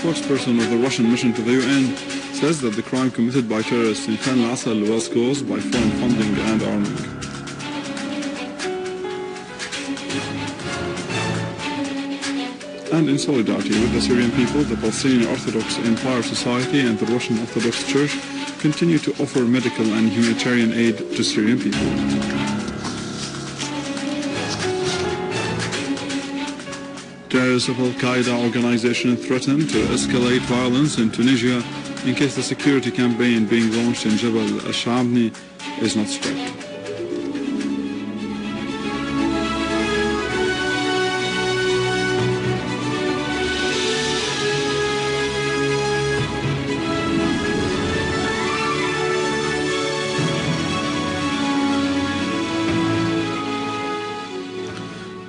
spokesperson of the Russian mission to the UN says that the crime committed by terrorists in Al-Assal was caused by foreign funding and arming. And in solidarity with the Syrian people, the Palestinian Orthodox Empire Society and the Russian Orthodox Church continue to offer medical and humanitarian aid to Syrian people. Terrorists of Al-Qaeda organization threaten to escalate violence in Tunisia in case the security campaign being launched in Jabal al-Shabni is not stopped.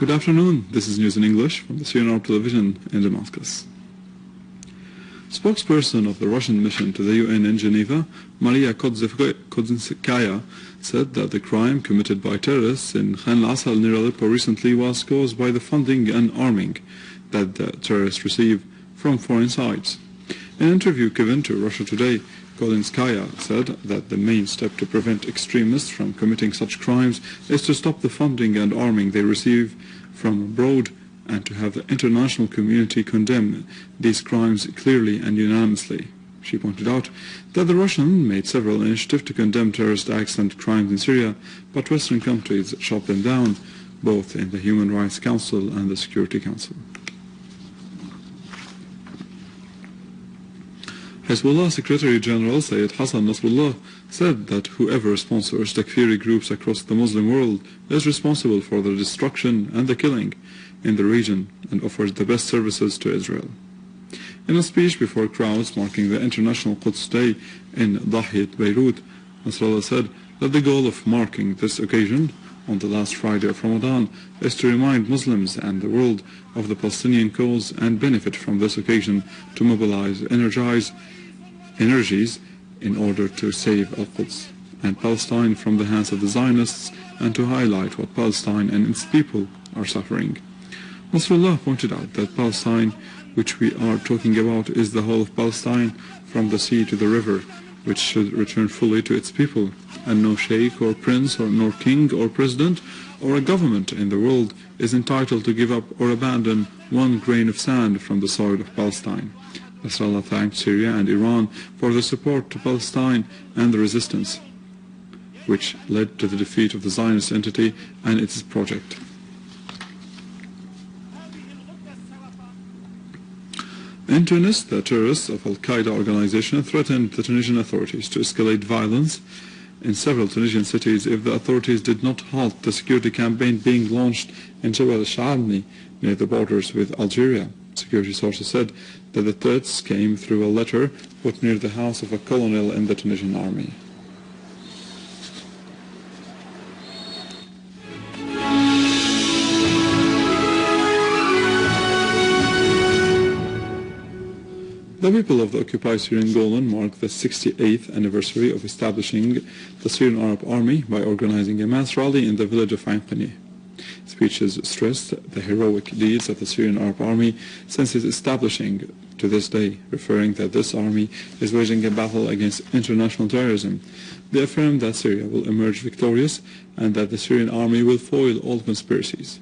Good afternoon, this is news in English from the Syrian Arab television in Damascus. Spokesperson of the Russian mission to the UN in Geneva, Maria Kodzinskaya, said that the crime committed by terrorists in Al-Assal near Aleppo recently was caused by the funding and arming that the terrorists receive from foreign sides. In an interview given to Russia Today, Kodzinskaya said that the main step to prevent extremists from committing such crimes is to stop the funding and arming they receive from abroad and to have the international community condemn these crimes clearly and unanimously. She pointed out that the Russians made several initiatives to condemn terrorist acts and crimes in Syria, but Western countries shot them down, both in the Human Rights Council and the Security Council. Hezbollah Secretary General Sayyid Hassan Nasrallah said that whoever sponsors Takfiri groups across the Muslim world is responsible for the destruction and the killing in the region and offers the best services to Israel. In a speech before crowds marking the International Quds Day in Dahiyat, Beirut, Nasrallah said that the goal of marking this occasion on the last Friday of Ramadan is to remind Muslims and the world of the Palestinian cause and benefit from this occasion to mobilize energies in order to save Al-Quds and Palestine from the hands of the Zionists and to highlight what Palestine and its people are suffering. Nasrallah pointed out that Palestine, which we are talking about, is the whole of Palestine from the sea to the river, which should return fully to its people, and no sheikh or prince or nor king or president or a government in the world is entitled to give up or abandon one grain of sand from the soil of Palestine. Nasrallah thanked Syria and Iran for the support to Palestine and the resistance, which led to the defeat of the Zionist entity and its project. In Tunis, the terrorists of Al-Qaeda organization threatened the Tunisian authorities to escalate violence in several Tunisian cities if the authorities did not halt the security campaign being launched in Jabal al-Shabni near the borders with Algeria. Security sources said that the threats came through a letter put near the house of a colonel in the Tunisian army. The people of the occupied Syrian Golan marked the 68th anniversary of establishing the Syrian Arab Army by organizing a mass rally in the village of Ain Qani. Speeches stressed the heroic deeds of the Syrian Arab Army since its establishing to this day, referring that this army is waging a battle against international terrorism. They affirmed that Syria will emerge victorious and that the Syrian army will foil all conspiracies.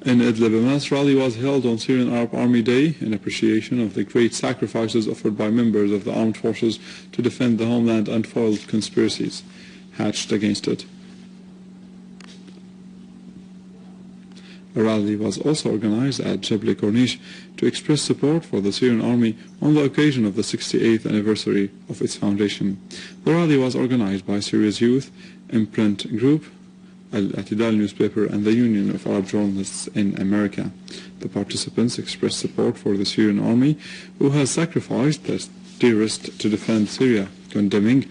In Idleb, a mass rally was held on Syrian Arab Army Day in appreciation of the great sacrifices offered by members of the armed forces to defend the homeland and foil conspiracies hatched against it. A rally was also organized at Jebel Corniche to express support for the Syrian army on the occasion of the 68th anniversary of its foundation. The rally was organized by Syria's Youth Imprint Group, Al-Idleb newspaper, and the Union of Arab Journalists in America. The participants expressed support for the Syrian army, who has sacrificed their dearest to defend Syria, condemning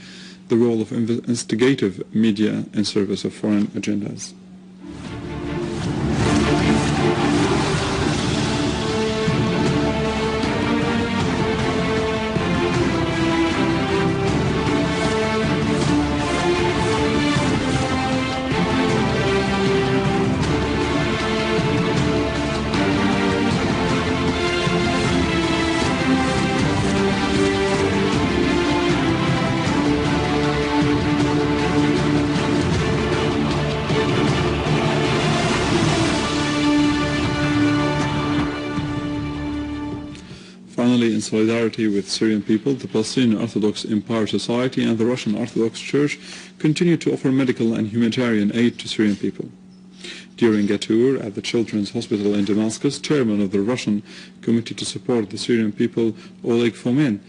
the role of investigative media in service of foreign agendas. solidarity with Syrian people, the Palestinian Orthodox Empire Society and the Russian Orthodox Church continue to offer medical and humanitarian aid to Syrian people. During a tour at the Children's Hospital in Damascus, chairman of the Russian Committee to Support the Syrian People, Oleg Fomin,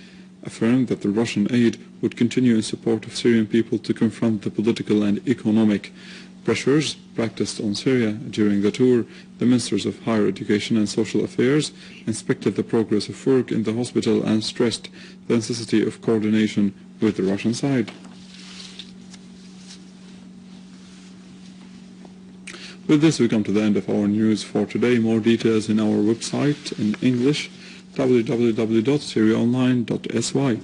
affirmed that the Russian aid would continue in support of Syrian people to confront the political and economic pressures practiced on Syria. During the tour, the ministers of higher education and social affairs inspected the progress of work in the hospital and stressed the necessity of coordination with the Russian side. With this, we come to the end of our news for today. More details in our website in English, www.syriaonline.sy.